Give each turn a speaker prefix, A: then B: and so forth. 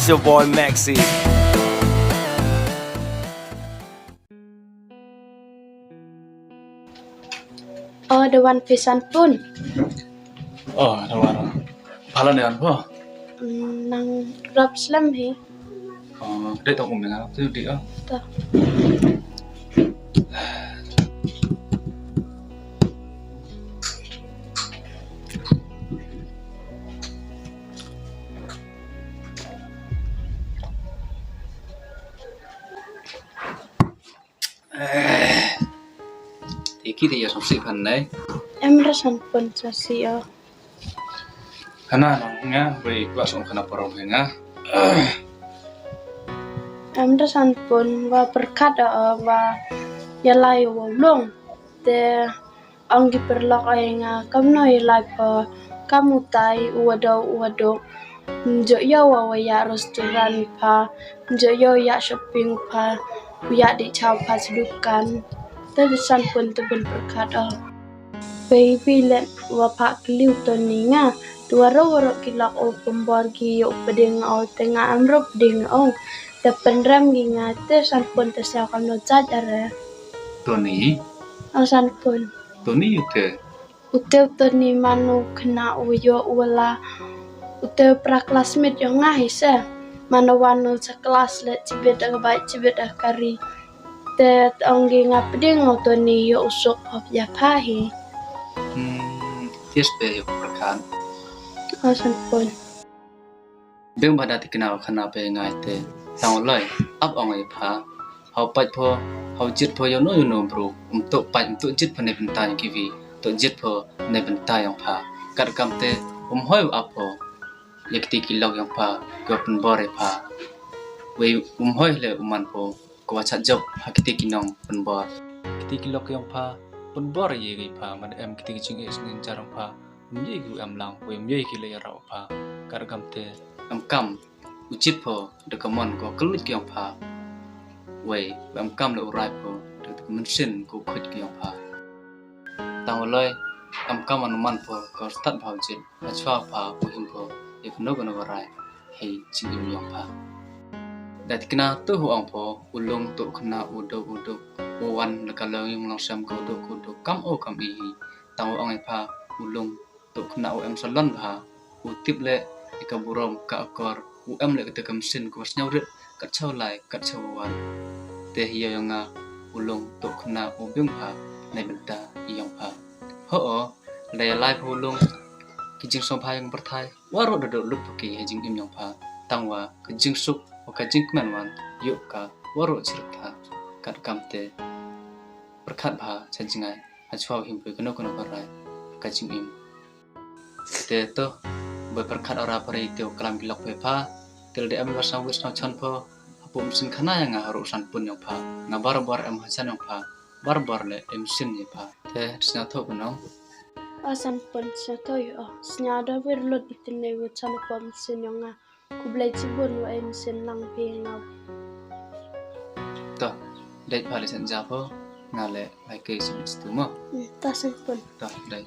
A: your boy Maxi.
B: Oh, dewan pisan pun.
C: Oh, nawara. Pala na yan po.
B: Nang rap slam hi.
C: Di tong uminga. Ito di ah.
B: Ta.
C: Thì khi thì sống sĩ phần đấy.
B: Em rasan pun sa siya.
C: Kana nang nga, way kwa song kana parong nga.
B: Em rasan pun wa berkat wa yalai wa long. Te anggi perlok ay nga kamno yalai pa kamu tai uwado. Njo yo wa ya restoran pa, njo yo ya shopping pa, ya di chao pa sedukan. Te rasan pun te pun berkat baby let wa pak liu to ni nga duaro kilak o pemborgi yo peding o tengah amro peding o te penram gi nga te san pun te sa kam no chat are
C: Tony,
B: o san pun
C: Tony yute.
B: ute to ni manu kena uyo wala ute pra classmate yo nga hise manu wanu sa kelas le cibet kari te ongi nga peding o to ni yo usuk hop ya pahi
C: Tias be yo prakan.
B: o san pun
C: Beng bada ti kana khana be ngai te. Tang loi up ong ai pha. Hau pai pho, hau jit pho yo no bro. To pai to jit pho ne bentai ki vi. To jit pho ne bentai yang pha. Kar kam te hoi up pho. Yakti ki log yang pha, ko pen bore pha. We hoi le man pho. Ko cha job hakti ki nong pen bor. Kiti ki log yang pha. Pen bor ye gi pha man em kiti ki ching es nin charang pha. Mye gi am lang, we mye ki le ra pha. Kar kam te am kam uchit pho de kamon ko kelut ki yang pha. We am kam le urai pho de men sin ko khut ki yang pha. Tang loi am kam an man pho ko start phao jit. A chwa pha ko him pho. If no gonna rai. Hey ching im yang pha. Dat kena tu hu ang pho ulung tu kena udo wan le kalau yang lang sam ko do kam o kam i tang ang ai pha ulung tu kena o em salon pha u tip le ka burom ka akor u em le ka kam sin ko snyau rit ka chau lai ka chau wan te hiya yang nga ulung tu kena o byung pha nei benta yang pha ho le lai pho ulung ki jing som pha yang perthai waro do lup ki he jing im yang pha tangwa ka jing suk o ka jing man wan yu ka waro chirtha kat kam te perkat pha chanjingai achwa him pe kono rai ka jing im te to be perkat ora pare te kalam bilok pe pha tel de am wasang wis na chan pho apum sin khana yang haru san pun yang pha na bar am hasan yang pha bar le em sin ye pha te sna tho kono
B: o san pun sa to yo snya da wir lot itne wo chan pom sin yo nga ku blai chibun wa em sin lang pe nga
C: to dai pha le san ja pho nga le mai ke sim stu mo
B: ta san pun
C: to dai